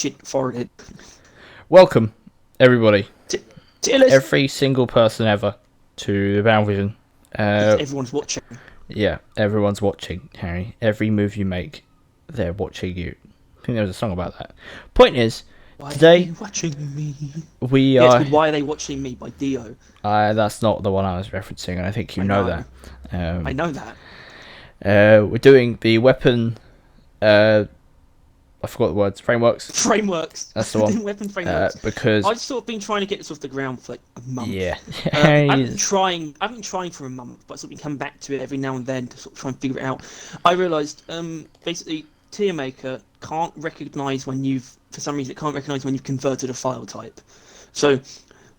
shit forwarded. Welcome, everybody. Tier list. Every single person ever to the Battle Vision. Everyone's watching. Yeah, everyone's watching, Harry. Every move you make, they're watching you. I think there was a song about that. Point is, Why today are they watching me? we Yeah, it's are... called Why Are They Watching Me by Dio. That's not the one I was referencing, and I think you know that. I know that. We're doing the weapon... I forgot the words. Frameworks. Frameworks. That's the one. Weapon frameworks. Because I've sort of been trying to get this off the ground for like a month. yeah, I've been trying for a month, but I've sort of come back to it every now and then to sort of try and figure it out. I realised, basically, Tier Maker can't recognise when you've, for some reason, it can't recognise when you've converted a file type. So,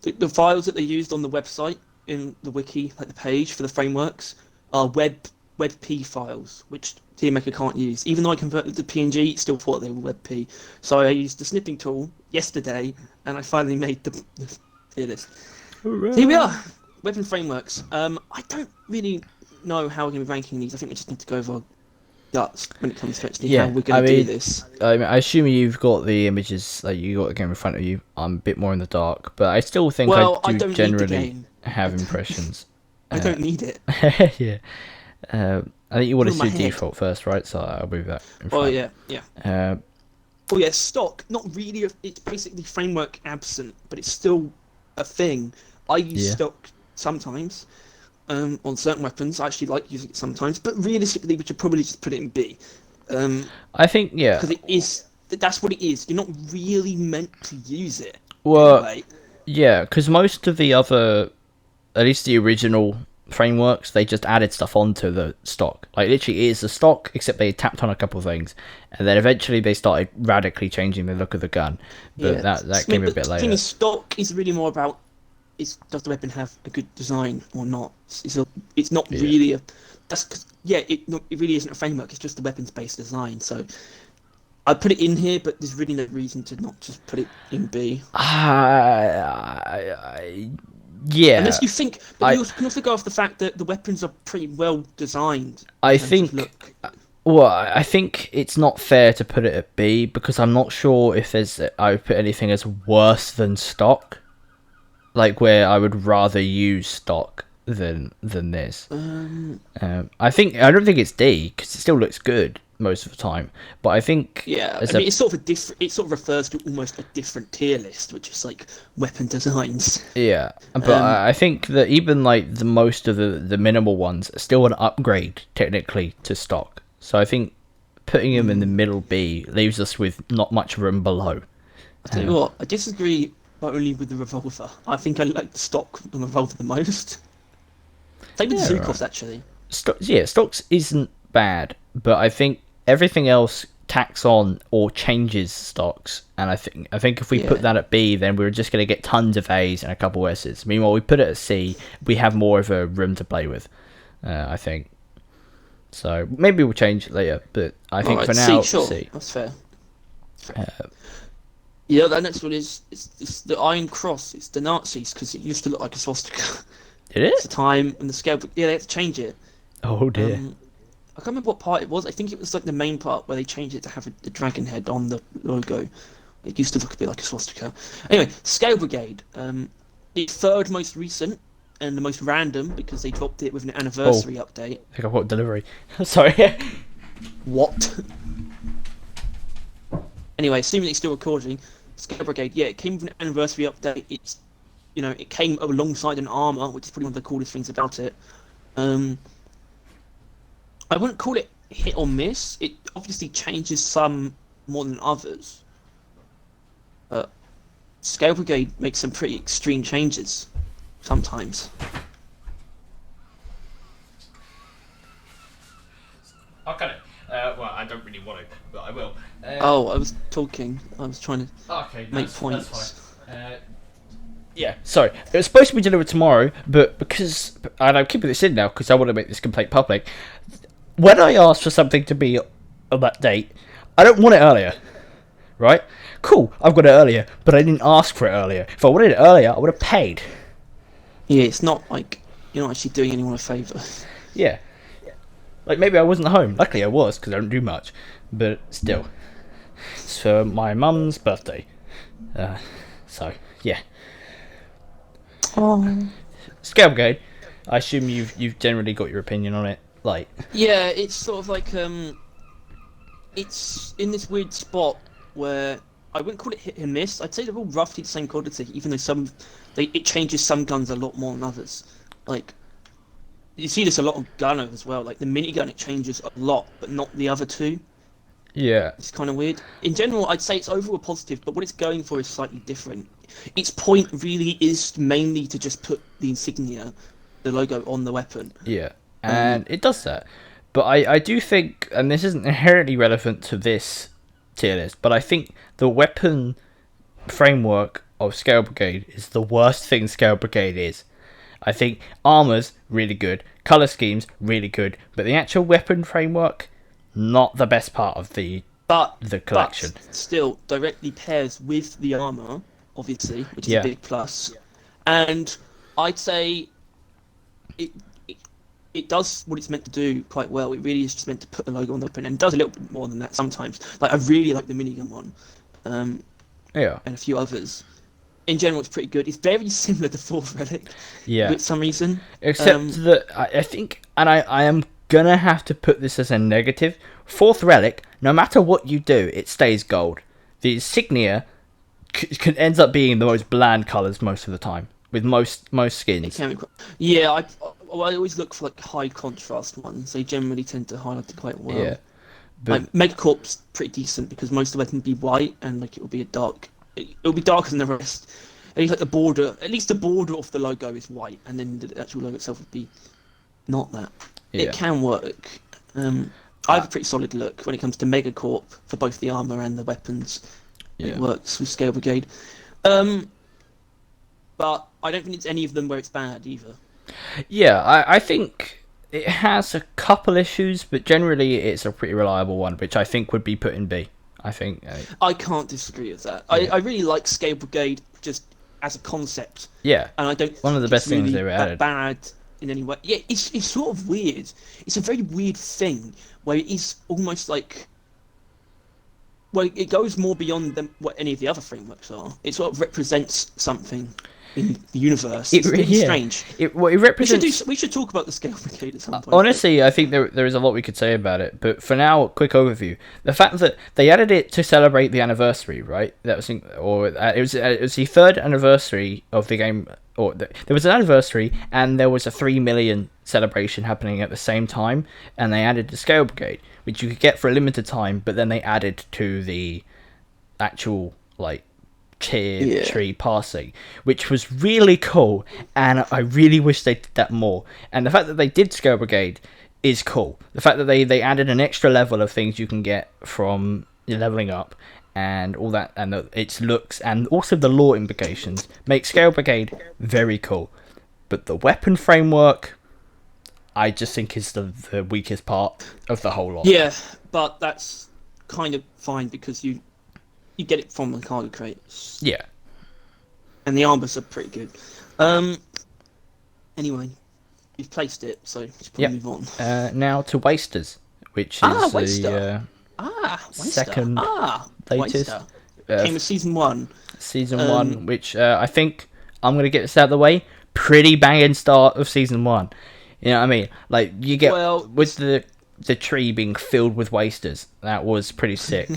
the files that they used on the website in the wiki, like the page for the frameworks, are WebP files, which TeamMaker can't use. Even though I converted to PNG, it still thought they were WebP. So I used the snipping tool yesterday, and I finally made the tier list. Hooray. Here we are, weapon frameworks. I don't really know how we're going to be ranking these. I think we just need to go over our guts when it comes to actually how we're going to do this. I assume you've got the images, like you got the game in front of you. I'm a bit more in the dark, but I still think I don't generally have impressions. I don't need it. Yeah. I think you want to my see head. default first, right? So I'll move that in front. Oh yeah. Oh yeah, stock. Not really. It's basically framework absent, but it's still a thing. I use stock sometimes on certain weapons. I actually like using it sometimes, but realistically, we should probably just put it in B. I think because it is. That's what it is. You're not really meant to use it. Well, anyway. yeah, because most of the other, at least the original frameworks, they just added stuff onto the stock. Like literally, it is the stock, except they tapped on a couple of things, and then eventually they started radically changing the look of the gun. But that came a bit later. The thing is, stock is really more about does the weapon have a good design or not? It's not really a. It really isn't a framework. It's just a weapons based design. So I put it in here, but there's really no reason to not just put it in B. Yeah. Unless you think, but you can also go off the fact that the weapons are pretty well designed. I think it's not fair to put it at B because I'm not sure if I would put anything as worse than stock, like where I would rather use stock than this. I don't think it's D because it still looks good most of the time, but I think it's sort of a different. It sort of refers to almost a different tier list, which is like weapon designs. Yeah, but I think that even like the most of the minimal ones are still an upgrade technically to stock. So I think putting them in the middle B leaves us with not much room below. I tell you what, I disagree, but only with the revolver. I think I like the stock on the revolver the most. Same with the Zukov, actually. Stocks isn't bad, but I think everything else tacks on or changes stocks, and I think if we put that at B, then we're just going to get tons of A's and a couple S's. Meanwhile, we put it at C, we have more of a room to play with. I think so. Maybe we'll change it later, but I think for now, C. That's fair. The next one is it's the Iron Cross. It's the Nazis because it used to look like a swastika. Did it? At the time and the scale, they had to change it. Oh dear. I can't remember what part it was. I think it was like the main part where they changed it to have the dragon head on the logo. It used to look a bit like a swastika. Anyway, Scale Brigade. The third most recent and the most random because they dropped it with an anniversary update. I think I've got delivery. Sorry. What? Anyway, assuming it's still recording, Scale Brigade. Yeah, it came with an anniversary update. It came alongside an armor, which is probably one of the coolest things about it. I wouldn't call it hit or miss. It obviously changes some more than others. Scale Brigade makes some pretty extreme changes sometimes. I'll cut it. Well, I don't really want to, but I will. I was talking. I was trying to make points. That's fine. Yeah, sorry. It was supposed to be delivered tomorrow, but because... And I'm keeping this in now because I want to make this complaint public. When I asked for something to be on that date, I don't want it earlier. Right? Cool, I've got it earlier, but I didn't ask for it earlier. If I wanted it earlier, I would have paid. Yeah, it's not like you're not actually doing anyone a favour. Yeah. Like, maybe I wasn't home. Luckily I was, because I don't do much. But still. It's for my mum's birthday. So yeah. Oh. Scale Brigade. I assume you've generally got your opinion on it. Like, Yeah, it's sort of like it's in this weird spot where I wouldn't call it hit and miss. I'd say they're all roughly the same quality, even though it changes some guns a lot more than others. Like you see this a lot on Gunner as well. Like the minigun, it changes a lot, but not the other two. yeah, It's kind of weird. In general, I'd say it's overall positive, but what it's going for is slightly different. Its point really is mainly to just put the insignia, the logo, on the weapon. yeah, and it does that. But I do think, and this isn't inherently relevant to this tier list, but I think the weapon framework of Scale Brigade is the worst thing Scale Brigade is. I think armor's really good, color schemes really good, but the actual weapon framework, not the best part of the collection. But still directly pairs with the armor, obviously, which is Yeah. a big plus. And I'd say it it does what it's meant to do quite well. It really is just meant to put the logo on the weapon, and it does a little bit more than that sometimes. Like I really like the minigun one, Yeah, and a few others. In general, it's pretty good. It's very similar to Fourth Relic, yeah. for some reason. Except that I think, and I am gonna have to put this as a negative. Fourth Relic, no matter what you do, it stays gold. The insignia ends up being the most bland colours most of the time with most skins. Yeah, I always look for like high contrast ones. They generally tend to highlight it quite well. Yeah, but Like Megacorp's pretty decent because most of the weapon will be white and like it will be it'll be darker than the rest. At least like at least the border of the logo is white, and then the actual logo itself would be not that. Yeah. It can work. I have a pretty solid look when it comes to Megacorp for both the armor and the weapons. Yeah. It works with Scale Brigade. But I don't think it's any of them where it's bad either. yeah, I think it has a couple issues, but generally it's a pretty reliable one, which I think would be put in B. I think. I can't disagree with that. Yeah. I really like Scale Brigade just as a concept, Yeah, and I don't. one of the think best it's things really they ever that added. bad in any way. Yeah, it's sort of weird. It's a very weird thing where it is almost like. Well, it goes more beyond what any of the other frameworks are. It sort of represents something in the universe. It's really strange. It represents. We should talk about the Scale Brigade at some point. Honestly, I think there is a lot we could say about it, but for now, quick overview: the fact that they added it to celebrate the anniversary, right? That was, it was the third anniversary of the game, there was an anniversary, and there was a 3 million celebration happening at the same time, and they added the Scale Brigade, which you could get for a limited time, but then they added to the actual tier tree passing, which was really cool, and I really wish they did that more. And the fact that they did Scale Brigade is cool. The fact that they added an extra level of things you can get from leveling up and all that, and its looks and also the lore implications make Scale Brigade very cool. But the weapon framework, I just think is the weakest part of the whole lot. Yeah, but that's kind of fine because you get it from the cargo crates. Yeah. And the armors are pretty good. Anyway, you've placed it, so we should probably move on. Now to Wasters, which is Waster. the second latest. Waster. Came with Season 1. Season 1, which I think, I'm going to get this out of the way, pretty banging start of Season 1. You know what I mean? Like, you get, with the tree being filled with Wasters, that was pretty sick.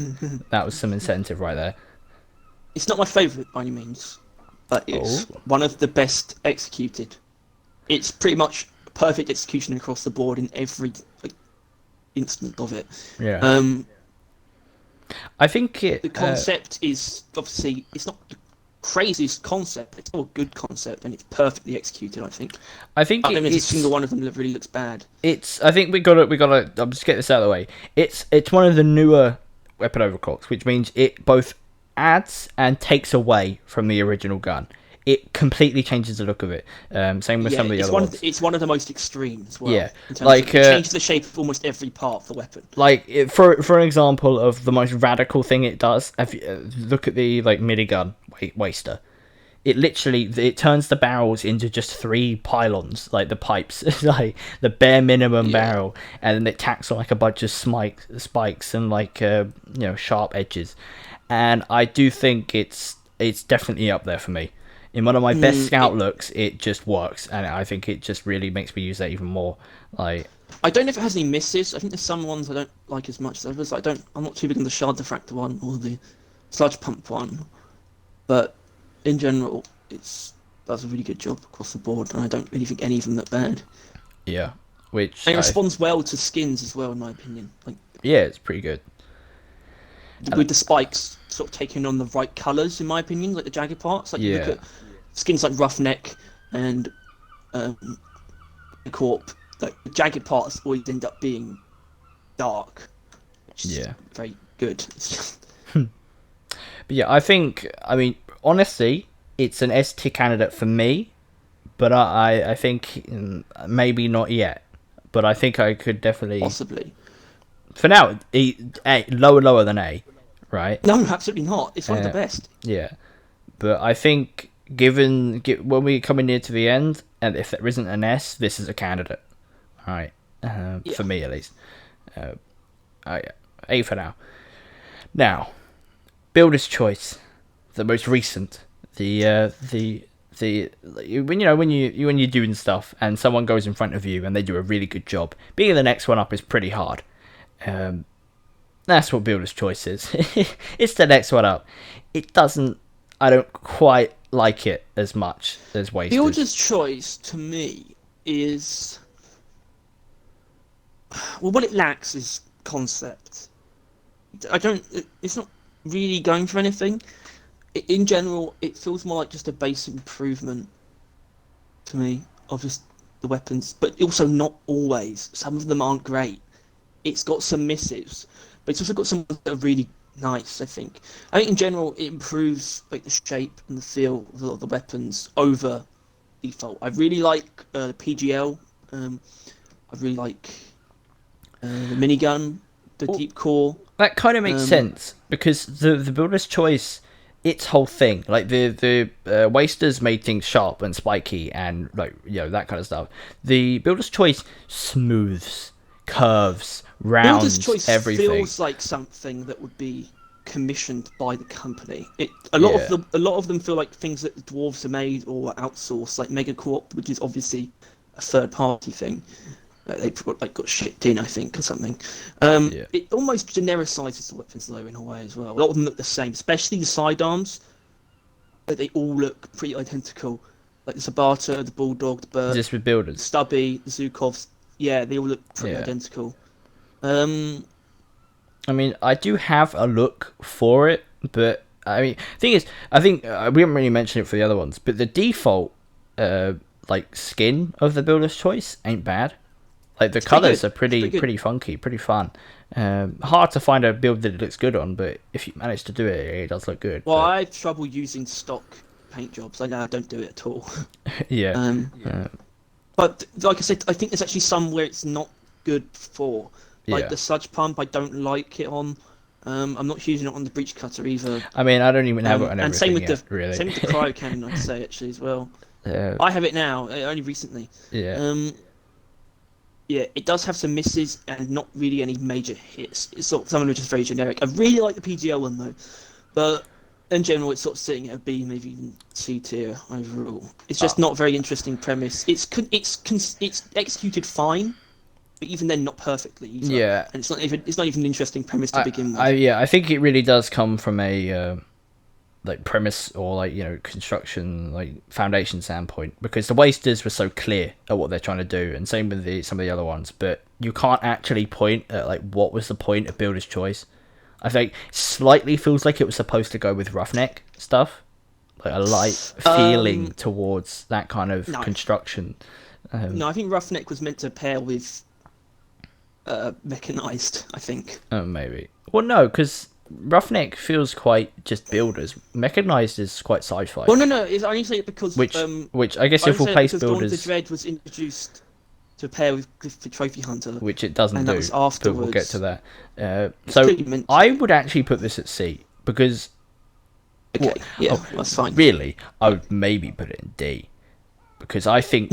That was some incentive right there. It's not my favourite by any means, but it's one of the best executed. It's pretty much perfect execution across the board in every instant of it. Yeah. I think the concept is obviously, it's not the craziest concept, it's still a good concept, and it's perfectly executed. I think I don't think there's a single one of them that really looks bad. I think we gotta I'll just get this out of the way. It's one of the newer weapon overclocks, which means it both adds and takes away from the original gun. It completely changes the look of it. Same with some of the other ones. It's one of the most extreme as well. Yeah, it changes the shape of almost every part of the weapon. For an example of the most radical thing it does, look at the minigun Waster. it turns the barrels into just 3 pylons, like the pipes, like the bare minimum barrel, and then it tacks on like a bunch of spikes and like sharp edges. And I do think it's definitely up there for me. In one of my best scout looks, it just works, and I think it just really makes me use that even more. Like, I don't know if it has any misses. I think there's some ones I don't like as much as others. I'm not too big on the shard diffractor one or the sludge pump one, but in general, does a really good job across the board, and I don't really think any of them look bad. yeah, and it responds well to skins as well, in my opinion. Like, yeah, it's pretty good. With the spikes sort of taking on the right colours, in my opinion, like the jagged parts. Like, you look at skins like Roughneck and Corp, like the jagged parts always end up being dark, which is very good. But yeah, I mean, honestly, it's an S tier candidate for me, but I think maybe not yet. But I think I could definitely possibly. For now, A, lower than A, right? No, absolutely not. It's one of the best. Yeah, but I think when we come in near to the end, and if there isn't an S, this is a candidate. All right, for me at least. A for now. Now, Builder's Choice, the most recent, when you're doing stuff and someone goes in front of you and they do a really good job, being the next one up is pretty hard. That's what Builder's Choice is. It's the next one up. I don't quite like it as much as Wasted. Builder's Choice to me is, well, what it lacks is concept. It's not really going for anything. In general, it feels more like just a basic improvement to me of just the weapons, but also not always. Some of them aren't great. It's got some misses, but it's also got some that are really nice, I think. I think in general it improves like the shape and the feel of a lot of the weapons over default. I really like the PGL. I really like the minigun, the deep core. That kind of makes sense, because the Builder's Choice, its whole thing, like the Wasters made things sharp and spiky and that kind of stuff. The Builder's Choice smooths, curves, rounds, Builder's Choice everything. Feels like something that would be commissioned by the company. A lot of them feel like things that the dwarves have made or outsourced, like Megacorp, which is obviously a third party thing. They got shipped in, I think, or something. It almost genericizes the weapons though in a way as well. A lot of them look the same, especially the sidearms. They all look pretty identical. Like the Sabata, the Bulldog, the Burt, just with builders, the Stubby, the Zukovs. Yeah, they all look pretty identical. I mean, I do have a look for it, but I mean, thing is, I think we haven't really mentioned it for the other ones, but the default skin of the Builder's Choice ain't bad. Like the colours are pretty funky, pretty fun. Hard to find a build that it looks good on, but if you manage to do it, it does look good. Well, I have trouble using stock paint jobs. I don't do it at all. But like I said, I think there's actually some where it's not good for. Like the Sludge Pump, I don't like it on. I'm not using it on the Breach Cutter either. I mean, I don't even have it on everything and same with yet, the really. Same with the Cryo Cannon, I'd say actually as well. I have it now, only recently. It does have some misses and not really any major hits. It's some of them are just very generic. I really like the PGL one though, but in general, it's sort of sitting at a B, maybe even C tier overall. It's just not a very interesting premise. It's executed fine, but even then, not perfectly either. Yeah, and it's not even an interesting premise to begin with. I think it really does come from a premise or construction foundation standpoint, because the Wasters were so clear at what they're trying to do, and same with some of the other ones. But you can't actually point at what was the point of Builder's Choice. I think slightly feels like it was supposed to go with Roughneck stuff, like a light feeling towards that kind of construction. No, I think Roughneck was meant to pair with Mechanized, I think. Oh, maybe. Well, no, because Roughneck feels quite just builders. Mechanized is quite sci-fi. Well, no. I only say it because which I guess if we place builders, the Dread was introduced to pair with the Trophy Hunter, which it doesn't and do. That was afterwards. But we'll get to that. So I would actually put this at C, because Okay, What? yeah, Oh, that's fine. really? I would maybe put it in D because I think,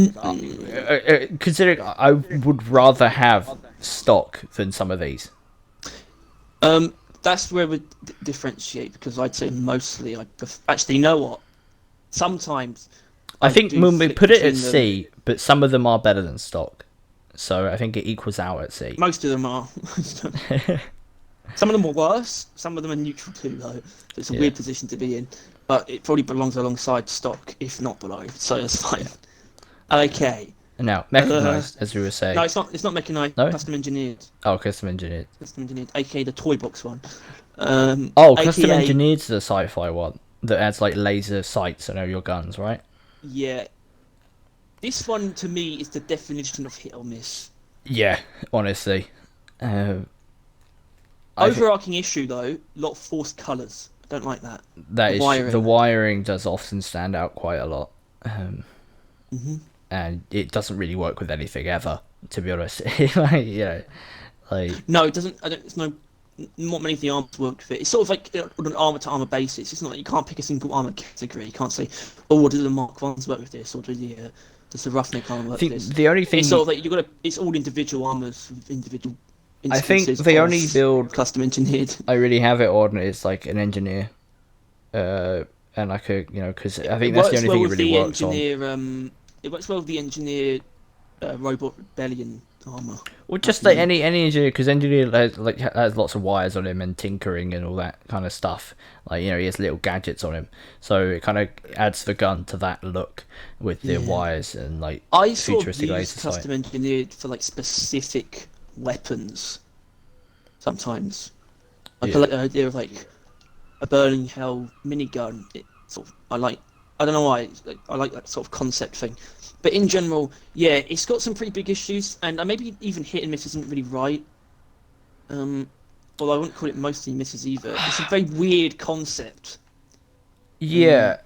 considering I would rather have stock than some of these. That's where we differentiate because I'd say mostly actually, you know what? Sometimes I I think do when we flip put it at between them. C, but some of them are better than stock, so I think it equals out at C. Most of them are. Some of them are worse. Some of them are neutral too, though. So it's a Yeah. weird position to be in. But it probably belongs alongside stock, if not below. So that's fine. Okay. Now, Uh, mechanized, as we were no, saying. it's not. It's not mechanized. No? Custom engineered. Oh, custom engineered. Custom engineered, aka the toy box one. Oh, custom AKA, engineered's the sci-fi one that adds like laser sights on all your guns, right? yeah. This one to me is the definition of hit or miss. Yeah, honestly. I think Overarching issue though, a lot of forced colours. I don't like that. that The is wiring. the wiring does often stand out quite a lot, Hmm. and it doesn't really work with anything ever, to be honest. Like, you know, like No, it doesn't. I don't. It's no. Not many of the armors work with it. It's sort of like on an armor to armor basis. It's not like you can't pick a single armor category. You can't say, oh, do the Mark Ones work with this, or does the Roughneck armor I work with think this? the only thing It's sort of like you got to. It's all individual armors with individual I think instances. the of only build custom engineered. I really have it on is like an engineer, and like a because I think that's the only thing it really works on. It works well with the engineer robot rebellion armor. Well, just like any engineer, because engineer has lots of wires on him and tinkering and all that kind of stuff. Like he has little gadgets on him, so it kind of adds the gun to that look with the wires and like I sort of futuristic use laser sight. custom engineered for like specific weapons. Sometimes, like I like the idea of like a burning hell minigun. It sort of I like. I don't know why. I like that sort of concept thing. But in general, yeah, it's got some pretty big issues, and maybe even hit and miss isn't really right. Although I wouldn't call it mostly misses either. It's a very weird concept. Yeah.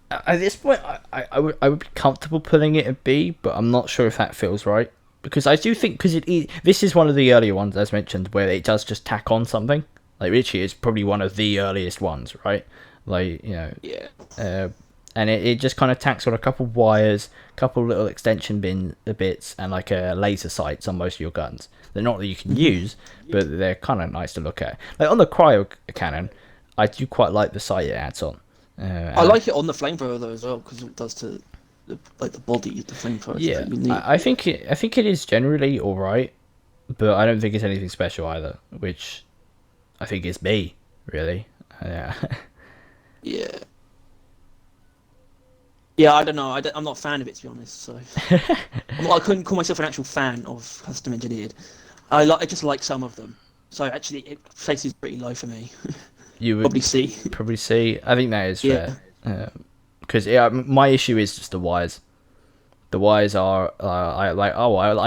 At this point, I would be comfortable putting it at B, but I'm not sure if that feels right. Because I do think, this is one of the earlier ones, as mentioned, where it does just tack on something. Like, Richie is probably one of the earliest ones, right? Like, Yeah. And it just kind of tacks on a couple wires, couple little extension bits, and like a laser sights on most of your guns. They're not that you can use, but they're kind of nice to look at. Like on the cryo cannon, I do quite like the sight it adds on. I like it on the flamethrower though as well because it does to the body of the flamethrower. Yeah, Really neat. I think it is generally all right, but I don't think it's anything special either. Which I think is B really. Yeah. Yeah. Yeah, I don't know. I'm not a fan of it to be honest. So I couldn't call myself an actual fan of custom engineered. I just like some of them. So actually, it places pretty low for me. You would Probably C. Probably C. I think that is Yeah. fair. Because my issue is just the wires. The wires are I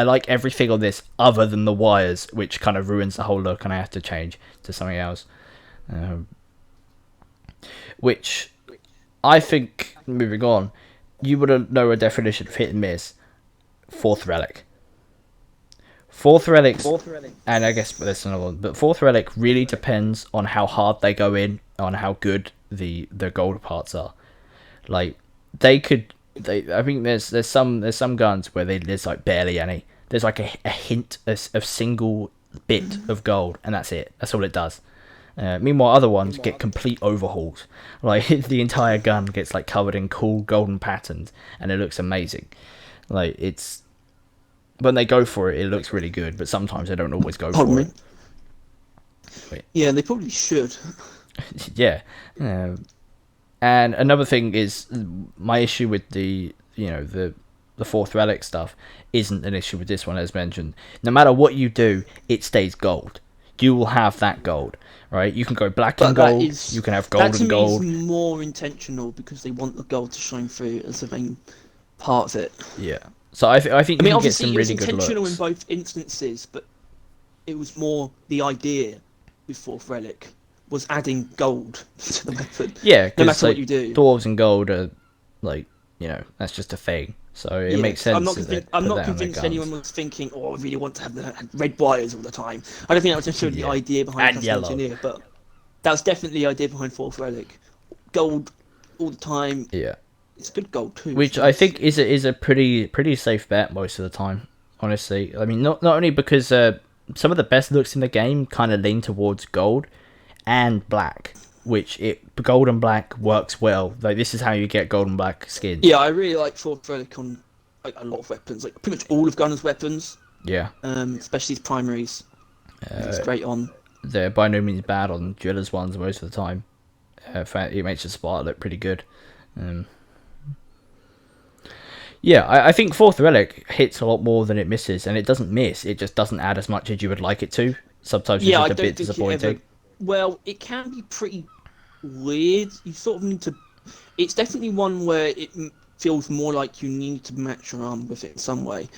like everything on this other than the wires, which kind of ruins the whole look, and I have to change to something else. Which I think, moving on, you would know a definition of hit and miss. Fourth relic. Fourth relics, and I guess there's another one, but fourth relic really depends on how hard they go in, on how good the gold parts are. Like I think there's some guns where there's like barely any. There's like a hint of single bit of gold, and that's it. That's all it does. Meanwhile, other ones get complete overhauls. Like the entire gun gets like covered in cool golden patterns, and it looks amazing. Like it's when they go for it, it looks really good, but sometimes they don't always go for it. Wait. Yeah, they probably should. Yeah. And another thing is my issue with the fourth relic stuff isn't an issue with this one, as mentioned. No matter what you do, it stays gold. You will have that gold, right? You can go black and gold. You can have gold and gold. That to me is more intentional because they want the gold to shine through as the main part of it. Yeah. So I think you can get some it was really good intentional looks. in both instances, but it was more the idea with fourth relic was adding gold to the weapon. Yeah, no matter what you do. Dwarves and gold are like that's just a thing. So it makes sense. I'm not convinced anyone was thinking, "Oh, I really want to have the red wires all the time." I don't think that was necessarily the idea behind And Custom yellow. Engineer, but that was definitely the idea behind Fourth Relic. gold all the time. Yeah. It's good gold too. Which I think is a pretty safe bet most of the time. Honestly, I mean, not only because some of the best looks in the game kind of lean towards gold and black, which gold and black works well. Like this is how you get gold and black skins. Yeah, I really like Fourth Relic on like a lot of weapons, like pretty much all of Gunner's weapons. Yeah. Especially his primaries. It's great on. They're by no means bad on Driller's ones most of the time. In fact, it makes the Sparta look pretty good. Yeah, I think Fourth Relic hits a lot more than it misses, and it doesn't miss. It just doesn't add as much as you would like it to. Sometimes it's just a bit disappointing. Well, it can be pretty weird. You sort of need to. It's definitely one where it feels more like you need to match your arm with it in some way,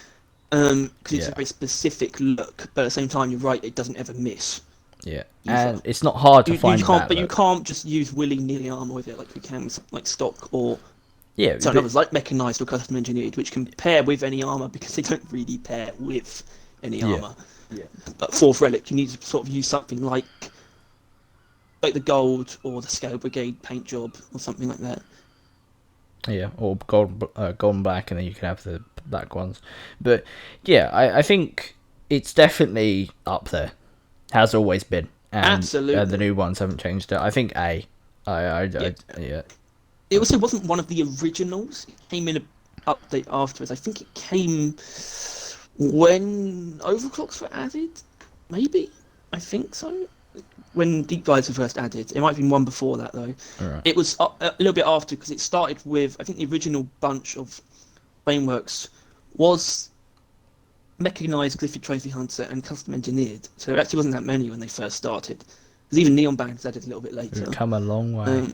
because it's a very specific look. But at the same time, you're right; it doesn't ever miss. Yeah, and it's not hard to find. You can't just use willy-nilly armor with it like you can with like stock or. Yeah, so others like Mechanized or Custom Engineered, which can pair with any armor because they don't really pair with any armor. Yeah. But Fourth Relic, you need to sort of use something like the gold or the Scale Brigade paint job or something like that. Yeah, or gold and black, and then you can have the black ones. But yeah, I think it's definitely up there. Has always been. And, absolutely. The new ones haven't changed it. I think A. Yeah. It also wasn't one of the originals. It came in an update afterwards. I think it came when overclocks were added. Maybe? I think so. When deep dives were first added. It might have been one before that, though. Right. It was a little bit after, because it started with, I think the original bunch of frameworks was Mechanized, Glyphid Trophy Hunter, and Custom Engineered. So there actually wasn't that many when they first started. Because even Neon Bands added a little bit later. We've come a long way.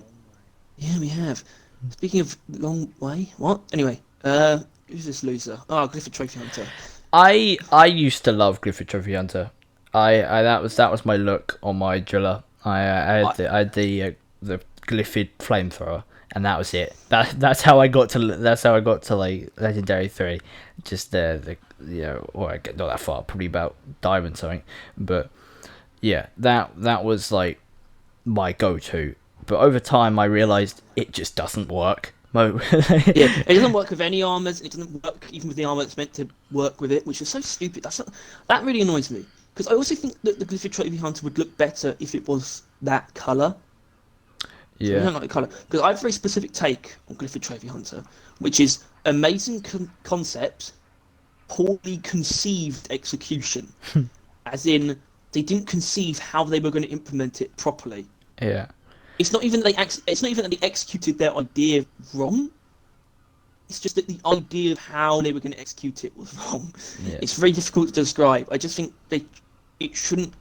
Yeah, we have. Speaking of long way, what? Anyway, who's this loser? Oh, Glyphid Trophy Hunter. I used to love Glyphid Trophy Hunter. That was my look on my driller. I had the Glyphid flamethrower, and that was it. That's how I got to like Legendary 3. Just or I get not that far, probably about Diamond something. But yeah, that was like my go-to. But over time, I realised it just doesn't work. It doesn't work with any armors. It doesn't work even with the armor that's meant to work with it, which is so stupid. That really annoys me. Because I also think that the Glyphid Trophy Hunter would look better if it was that colour. Yeah. I don't like the colour. Because I have a very specific take on Glyphid Trophy Hunter, which is amazing concept, poorly conceived execution. As in, they didn't conceive how they were going to implement it properly. Yeah. It's not even that they executed their idea wrong. It's just that the idea of how they were going to execute it was wrong. Yeah. It's very difficult to describe. I just think it shouldn't.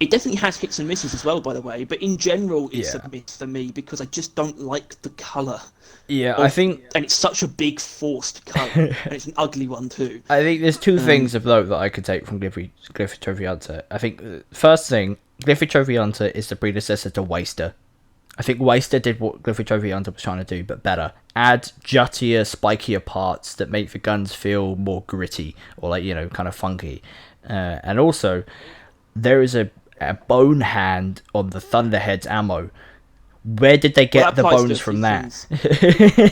It definitely has hits and misses as well, by the way. But in general, it's a miss for me because I just don't like the colour. Yeah, I think, and it's such a big forced colour, and it's an ugly one too. I think there's two things of note that I could take from Glyphid Trophy Hunter. I think first thing, Glyphid Trophy Hunter is the predecessor to Waster. I think Waster did what Glyphid Trophy Hunter was trying to do, but better. Add juttier, spikier parts that make the guns feel more gritty or kind of funky. And also, there is a bone hand on the Thunderhead's ammo. Where did they get the bones from that?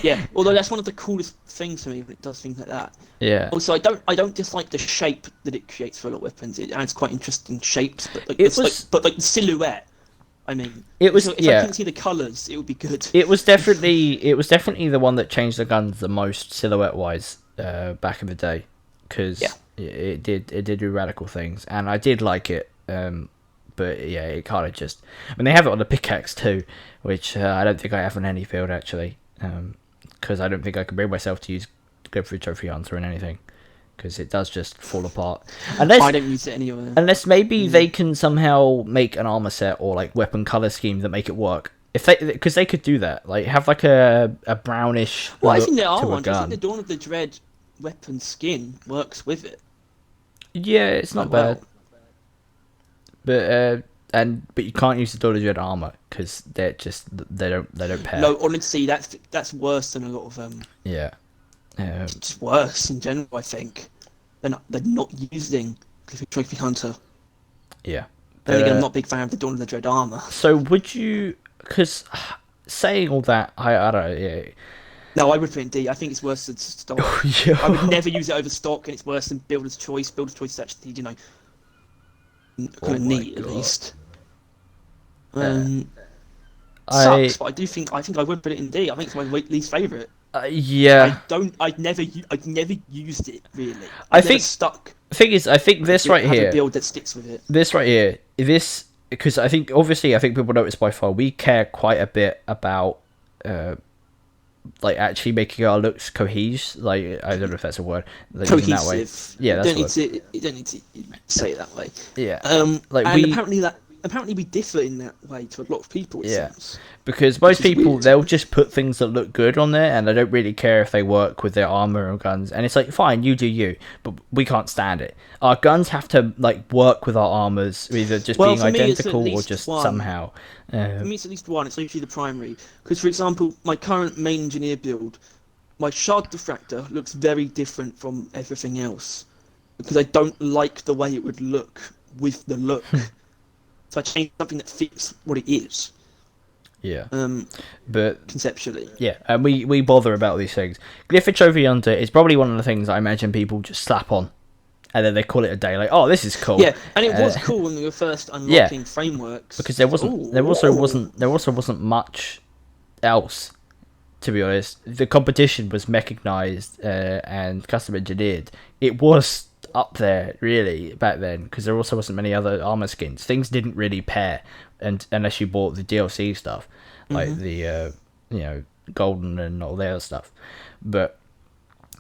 Yeah, although that's one of the coolest things for me when it does things like that. Yeah. Also, I don't dislike the shape that it creates for a lot of weapons. It adds quite interesting shapes, but the silhouette. I mean, if I couldn't see the colours, it would be good. It was definitely the one that changed the guns the most silhouette wise back in the day, because it did do radical things, and I did like it. But yeah, it kind of just. I mean, they have it on the pickaxe too, which I don't think I have on any field actually, because I don't think I can bring myself to use Glyphid Trophy Hunter in anything. Because it does just fall apart. Unless, I don't use it anyway. Unless maybe they can somehow make an armor set or like weapon color scheme that make it work. Because they could do that, like have like a brownish. Well, I think there are ones. I think the Dawn of the Dread weapon skin works with it. Yeah, it's not bad. But you can't use the Dawn of the Dread armor because they don't pair. No, honestly, that's worse than a lot of Yeah. It's just worse in general, I think. They're not using Glyphid Trophy Hunter. Yeah. Then again, I'm not a big fan of the Dawn of the Dread armor. So would you... Because saying all that, I don't know. Yeah. No, I would put it in D. I think it's worse than stock. I would never use it over stock, and it's worse than builder's choice. Builder's choice is actually, kind Oh of my neat at god. least. Uh, I Sucks, but I think I would put it in D. I think it's my least favorite. yeah. I'd never used it really. I I've never think stuck. thing is, I think this right Have a here, build that sticks with it. this right here, this because I think obviously I think people notice by far we care quite a bit about like actually making our looks cohesive. Like I don't know if that's a word. Like, using that way. Cohesive. Yeah, that's You don't need to say it that way. Yeah. Like and apparently we differ in that way to a lot of people. It seems. Because most people weird. they'll just put things that look good on there, and they don't really care if they work with their armor or guns. And it's like, fine, you do you, but we can't stand it. Our guns have to like work with our armors, either just being identical or just somehow. For me, it's at least one. It's usually the primary. Because, for example, my current main engineer build, my shard diffractor looks very different from everything else. Because I don't like the way it would look with the look. So I changed something that fits what it is. Yeah. But conceptually. Yeah, and we bother about these things. Glyphic Trophy Hunter is probably one of the things I imagine people just slap on. And then they call it a day, like, oh, this is cool. Yeah, and it was cool when we were first unlocking frameworks. Because there also wasn't much else, to be honest. The competition was mechanized and custom engineered. It was up there really back then because there also wasn't many other armor skins. Things didn't really pair, and unless you bought the DLC stuff, like the golden and all the other stuff. But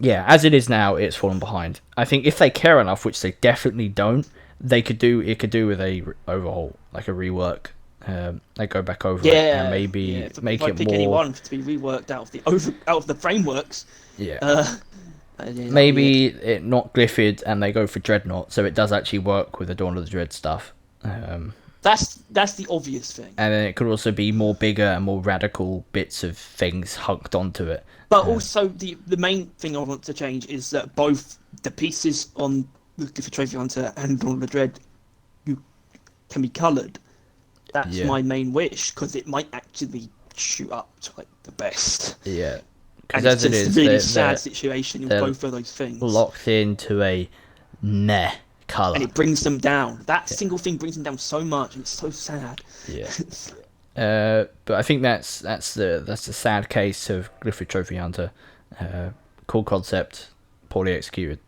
yeah, as it is now, it's fallen behind. I think if they care enough, which they definitely don't, it could do with a overhaul, like a rework. They go back over it and maybe make it more. Anyone to be reworked out of the frameworks. Yeah. Maybe it not Glyphid and they go for Dreadnought, so it does actually work with the Dawn of the Dread stuff. That's the obvious thing. And then it could also be more bigger and more radical bits of things hunked onto it. But also the main thing I want to change is that both the pieces on the Glyphic Trophy Hunter and Dawn of the Dread can be coloured. That's my main wish, because it might actually shoot up to like the best. Yeah. And it's a really sad situation in both of those things. Locked into a meh colour. And it brings them down. That single thing brings them down so much, and it's so sad. Yeah. But I think that's the sad case of Glyphic Trophy Hunter. Cool concept, poorly executed.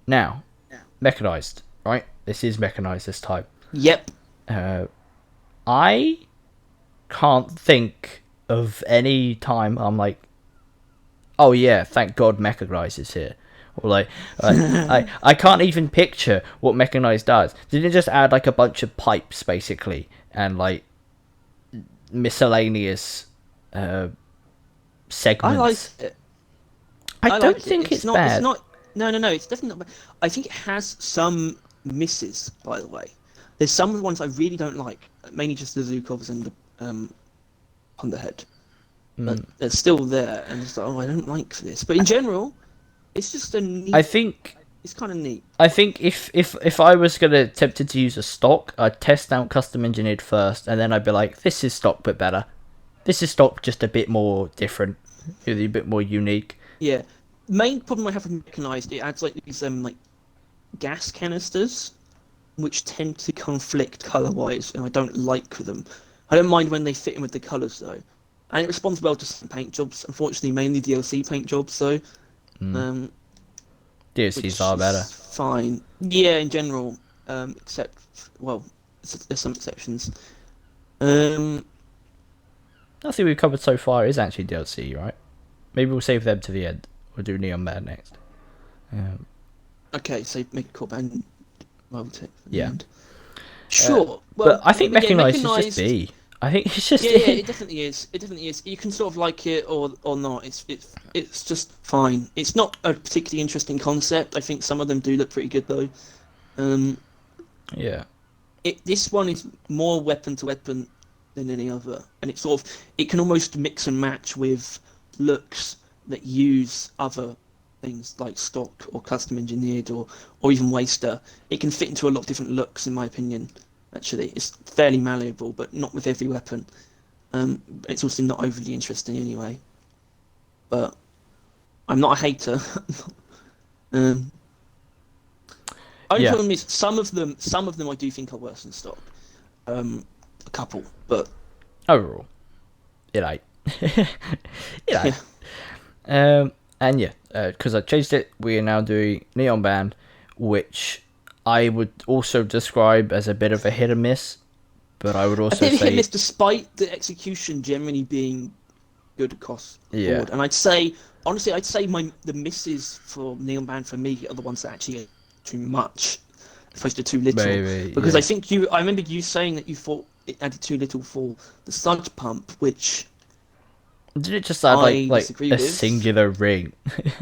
Now, Mechanized, right? This is Mechanized this time. Yep. I can't think of any time I'm like, oh yeah, thank God Mechanized is here. Or like, I can't even picture what Mechanized does. Did it just add like a bunch of pipes basically and like miscellaneous segments? I like it. I don't think it's bad. It's not. No. It's definitely not bad. I think it has some misses, by the way. There's some ones I really don't like, mainly just the Zukovs and the Thunderhead. But they're still there, and it's like, oh, I don't like this. But in general, it's just a neat... I think it's kind of neat. I think if I was gonna tempted to use a stock, I'd test out custom engineered first, and then I'd be like, this is stock but better. This is stock just a bit more different, a bit more unique. Yeah. Main problem I have with Mechanized, it adds like these like gas canisters, which tend to conflict colour-wise, and I don't like them. I don't mind when they fit in with the colours, though. And it responds well to some paint jobs, unfortunately mainly DLC paint jobs, though. DLCs are better. Fine. Yeah, in general, except, well, there's some exceptions. Nothing we've covered so far is actually DLC, right? Maybe we'll save them to the end. We'll do Neon Bad next. Okay, so make a call band. Yeah. Sure. But I think Mechanized is just B. I think it's just... Yeah, it definitely is. It definitely is. You can sort of like it or not. It's just fine. It's not a particularly interesting concept. I think some of them do look pretty good, though. Yeah. This one is more weapon to weapon than any other. And it can almost mix and match with looks that use other things like stock or custom engineered or even waster. It can fit into a lot of different looks, in my opinion. Actually, it's fairly malleable, but not with every weapon. It's also not overly interesting anyway. But I'm not a hater. Only problem is some of them I do think are worse than stock. A couple, but overall, it ain't. it ain't. And yeah, because I changed it, we are now doing Neon Band, which I would also describe as a bit of a hit or miss, but I would also I think say hit miss despite the execution generally being good across the board. And I'd say honestly, the misses for Neon Band for me are the ones that actually are too much, as opposed to too little. Maybe, because I think I remember you saying that you thought it added too little for the sludge pump, which did it just add like a singular ring?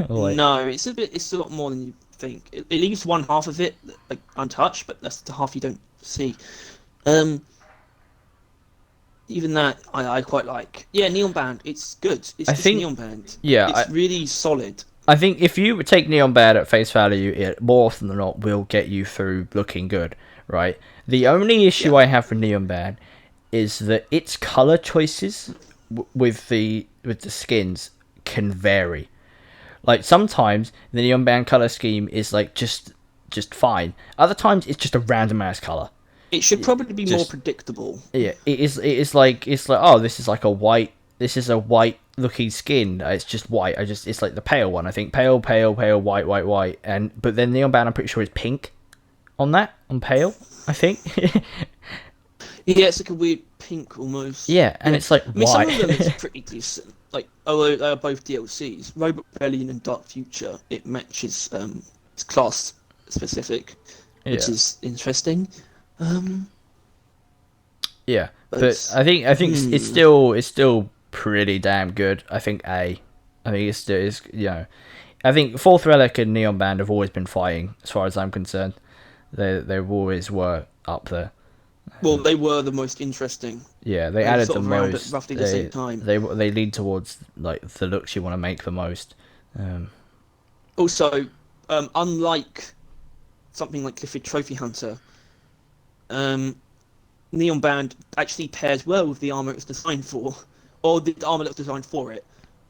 No, it's a lot more than you think. It leaves one half of it like untouched, but that's the half you don't see. Even that I quite like. Yeah, Neon Band, it's good. It's Neon Band. Yeah, it's really solid. I think if you take Neon Band at face value, it more often than not will get you through looking good, right? The only issue I have with Neon Band is that its color choices with the skins can vary. Like sometimes the Neon Band color scheme is like just fine. Other times it's just a random ass color. It should probably be more predictable. Yeah, it is like oh, this is like a white looking skin. It's just white. It's like the pale one. I think pale, white, but then Neon Band I'm pretty sure is pink on pale. I think. Yeah, it's like a weird pink almost. Yeah, and it's like white. Some of them is pretty decent. Like, although they are both DLCs, Robot Rebellion and Dark Future, it matches it's class specific, which is interesting. Yeah, but I think it's still pretty damn good. I think it's still I think Fourth Relic and Neon Band have always been fighting, as far as I'm concerned. They always were up there. Well, they were the most interesting. Yeah, they added the most. At roughly the same time. They lead towards like the looks you want to make the most. Also, unlike something like Clifford Trophy Hunter, Neon Band actually pairs well with the armor it was designed for, or the armor that was designed for it,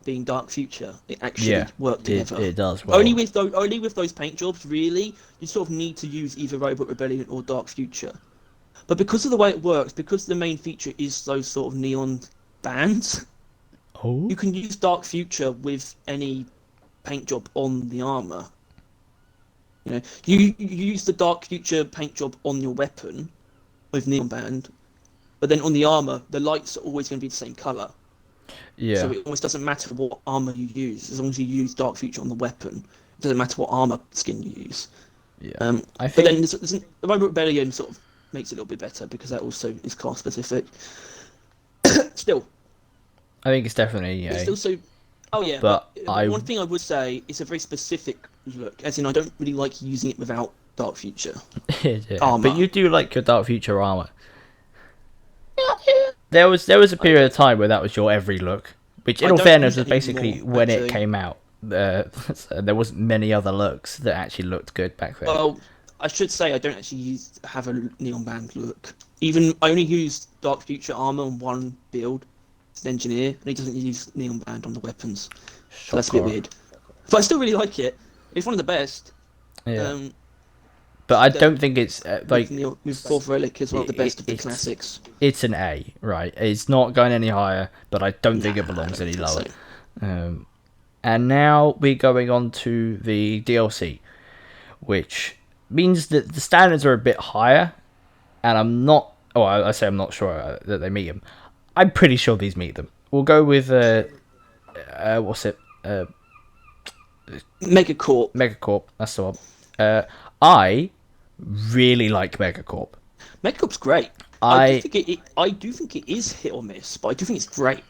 being Dark Future. It actually worked together. It does well. Only with those paint jobs, really, you sort of need to use either Robot Rebellion or Dark Future. But because of the way it works, because the main feature is those sort of neon bands, you can use Dark Future with any paint job on the armor. You know, you use the Dark Future paint job on your weapon with Neon Band, but then on the armor, the lights are always going to be the same color. Yeah. So it almost doesn't matter what armor you use, as long as you use Dark Future on the weapon. It doesn't matter what armor skin you use. Yeah. But then the Robot Rebellion sort of makes it a little bit better because that also is class specific. Still, I think it's definitely it's still so. Oh yeah, but one thing I would say is a very specific look, as in I don't really like using it without Dark Future armor. But you do like your Dark Future armor. There was a period of time where that was your every look, which in all fairness was basically when it came out. There wasn't many other looks that actually looked good back then. Well, I should say I don't actually have a Neon Band look. I only use Dark Future armor on one build. It's an engineer, and he doesn't use Neon Band on the weapons. So that's a bit weird. But I still really like it. It's one of the best. Yeah. But I don't think it's like with Fourth Relic is one of the best of the classics. It's an A, right? It's not going any higher, but I don't think it belongs any lower. So. And now we're going on to the DLC, which means that the standards are a bit higher, and I'm not. Oh, I say I'm not sure that they meet them. I'm pretty sure these meet them. We'll go with what's it? Megacorp. Megacorp. That's the one. I really like Megacorp. Megacorp's great. I do think it is hit or miss, but I do think it's great.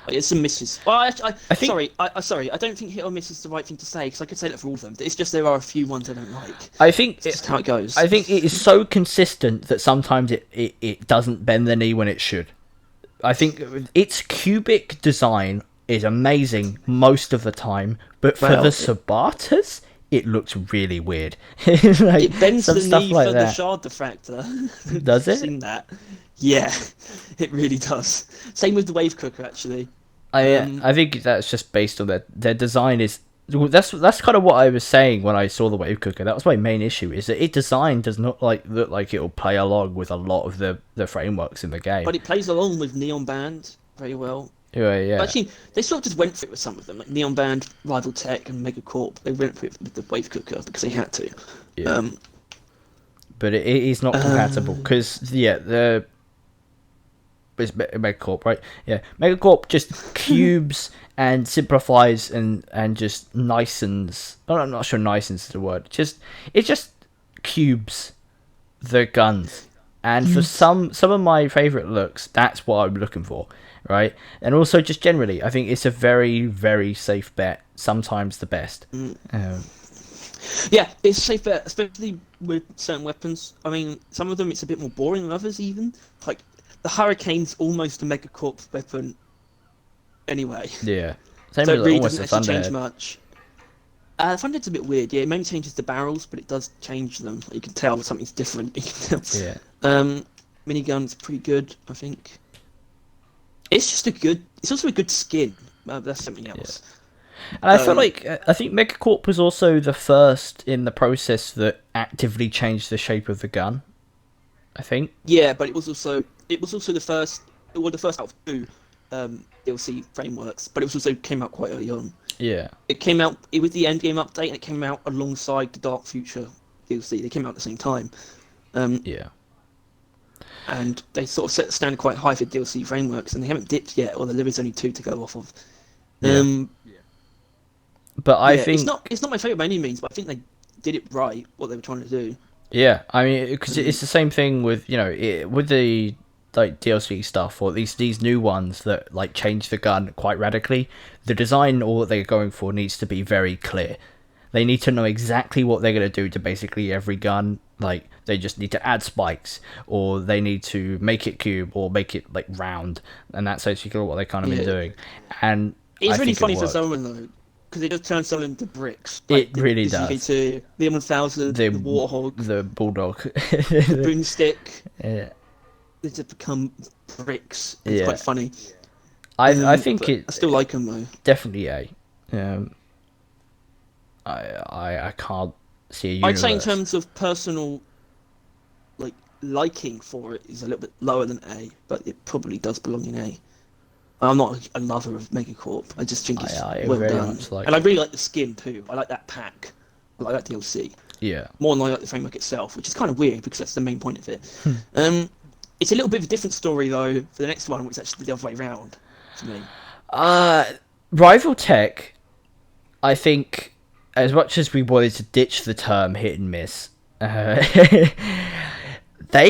It's some misses. Well, I don't think hit or miss is the right thing to say, because I could say that for all of them. It's just there are a few ones I don't like. I think it's just how it goes. I think it is so consistent that sometimes it doesn't bend the knee when it should. I think its cubic design is amazing most of the time, but for the Sabatas, it looks really weird. It bends Some the stuff knee like for the that. shard diffractor. Does I've it? seen that. Yeah, it really does. Same with the wave cooker, actually. I think that's just based on their design is. Well, that's kind of what I was saying when I saw the wave cooker. That was my main issue, is that its design does not look like it'll play along with a lot of the frameworks in the game. But it plays along with Neon Band very well. Yeah. Actually, they sort of just went for it with some of them, like Neon Band, Rival Tech, and Megacorp. They went for it with the wave cooker because they had to. Yeah. But it is not compatible because it's Megacorp, right? Yeah, Megacorp just cubes and simplifies and just nicens. Oh, I'm not sure nicens is the word. It just cubes the guns, and for some of my favorite looks, that's what I'm looking for, right? And also just generally, I think it's a very, very safe bet. Sometimes the best. Yeah, it's a safe bet, especially with certain weapons. I mean, some of them it's a bit more boring than others. Even like the Hurricane's almost a Megacorp weapon anyway. Yeah, same So it with really almost doesn't the actually change Thunderhead. much. The Thunderhead's a bit weird. Yeah, it mainly changes the barrels, but it does change them. You can tell something's different. Yeah. Minigun's pretty good, I think. It's just a good. It's also a good skin. That's something else. Yeah. And I feel like I think Megacorp was also the first in the process that actively changed the shape of the gun. I think. Yeah, but it was also the first. Well, the first out of two DLC frameworks, but it also came out quite early on. Yeah. It came out. It was the end game update, and it came out alongside the Dark Future DLC. They came out at the same time. Yeah. And they sort of set the standard quite high for DLC frameworks, and they haven't dipped yet. Or there is only two to go off of. But I think it's not my favorite by any means, but I think they did it right. What they were trying to do. Yeah, I mean, because it's the same thing with with the like DLC stuff or these new ones that like change the gun quite radically. The design or what they're going for needs to be very clear. They need to know exactly what they're going to do to basically every gun. Like they just need to add spikes, or they need to make it cube, or make it like round, and that's basically what they kind of been doing. And it's I really think funny it for worked. someone though, because it just turns someone into bricks. It really does. The M1000, the Warthog, the Bulldog, the Boomstick. Yeah. They just become bricks. It's quite funny. I think I still like them though. Definitely a. I can't see a universe. I'd say in terms of personal, like liking for it is a little bit lower than A, but it probably does belong in A. I'm not a lover of Megacorp. I just think it's well done, and I really like the skin too. I like that pack. I like that DLC. Yeah. More than I like the framework itself, which is kind of weird because that's the main point of it. It's a little bit of a different story though for the next one, which is actually the other way around for me. Rival Tech, I think, as much as we wanted to ditch the term hit and miss, they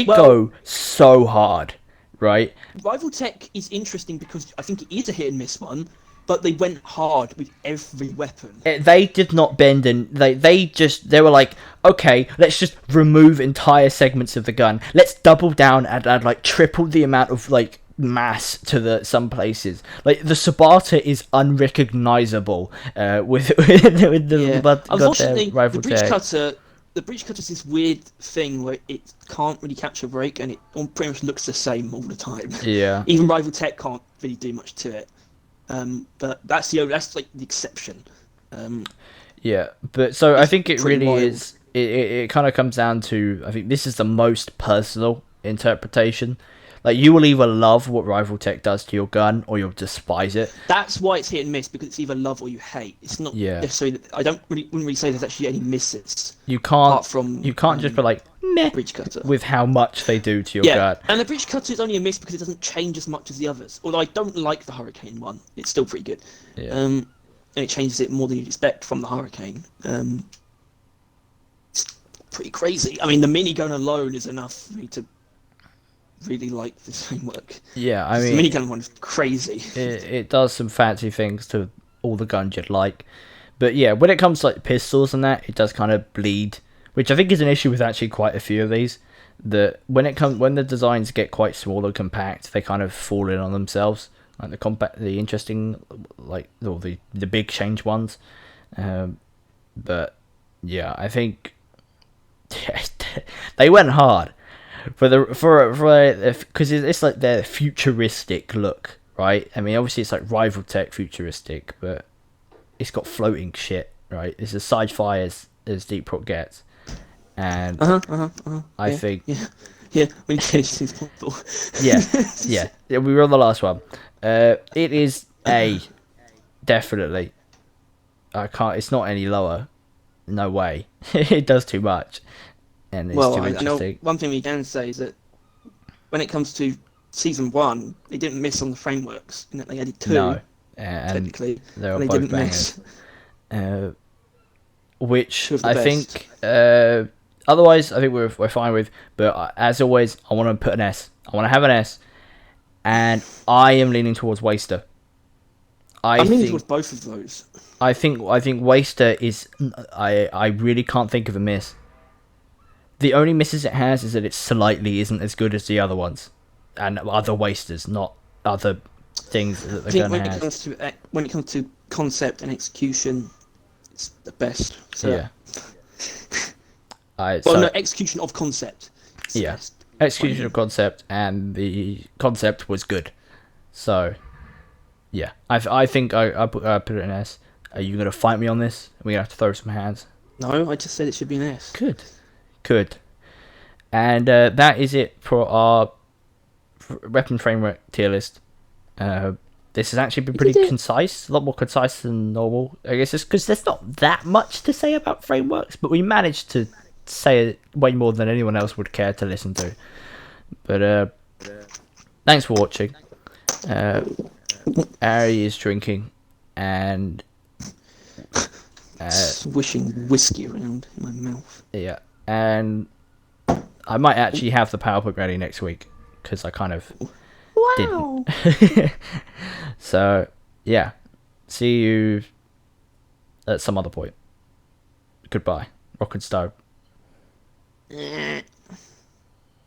go so hard, right? Rival Tech is interesting because I think it is a hit and miss one, but they went hard with every weapon. They did not bend, and they were like, okay, let's just remove entire segments of the gun. Let's double down and add like triple the amount of like mass to some places. Like the Sabata is unrecognizable with the unfortunately Rival the breach Tech. cutter. The breach cutter is this weird thing where it can't really catch a break, and it pretty much looks the same all the time. Yeah. Even Rival Tech can't really do much to it. But that's like the exception. Yeah, but so I think it really wild. is. It kind of comes down to, I think this is the most personal interpretation. Like you will either love what Rival Tech does to your gun, or you'll despise it. That's why it's hit and miss, because it's either love or you hate. It's not necessarily. I wouldn't really say there's actually any misses. You can't. Apart from you can't just be like meh breach cutter with how much they do to your gun. And the breach cutter is only a miss because it doesn't change as much as the others. Although I don't like the Hurricane one, it's still pretty good. Yeah. And it changes it more than you'd expect from the Hurricane. It's pretty crazy. I mean, the minigun alone is enough for me to really like this framework. Yeah, I mean, the minigun one is crazy. It does some fancy things to all the guns you'd like, but yeah, when it comes to like pistols and that, it does kind of bleed, which I think is an issue with actually quite a few of these. That when the designs get quite small and compact, they kind of fall in on themselves. Like the interesting, like the big change ones, but Yeah, I think they went hard because it's like their futuristic look, right? I mean, obviously it's like rival tech futuristic, but it's got floating shit, right? It's as sci-fi as Deep Rock gets, and I Yeah, think yeah. When you change things possible. yeah, we were on the last one. It is A, definitely. I can't. It's not any lower. No way. It does too much, and it's Well, too I know interesting. one thing we can say is that when it comes to season one, they didn't miss on the frameworks. In that they added two No, and technically, they were and they both didn't bangers. miss Which two of the I best. think. Otherwise, I think we're fine with. But as always, I want to put an S. I want to have an S, and I am leaning towards Waster. I I'm leaning think towards both of those. I think Waster is. I really can't think of a miss. The only misses it has is that it slightly isn't as good as the other ones, and other Wasters, not other things that I the think gun has. when it comes to concept and execution, it's the best. So, Yeah. I well, so no, execution of concept. It's the yeah, best. execution of concept, and the concept was good. So yeah, I think I put it in S. Are you gonna fight me on this? We're gonna have to throw some hands. No, I just said it should be an S. Good. And that is it for our weapon framework tier list. This has actually been We pretty did it. concise, a lot more concise than normal. I guess it's because there's not that much to say about frameworks, but we managed to say it way more than anyone else would care to listen to. But thanks for watching. Ari is drinking, and Swishing whiskey around in my mouth. yeah, and I might actually have the PowerPoint ready next week because I kind of Wow. didn't. So yeah, see you at some other point. Goodbye, Rock and Stone.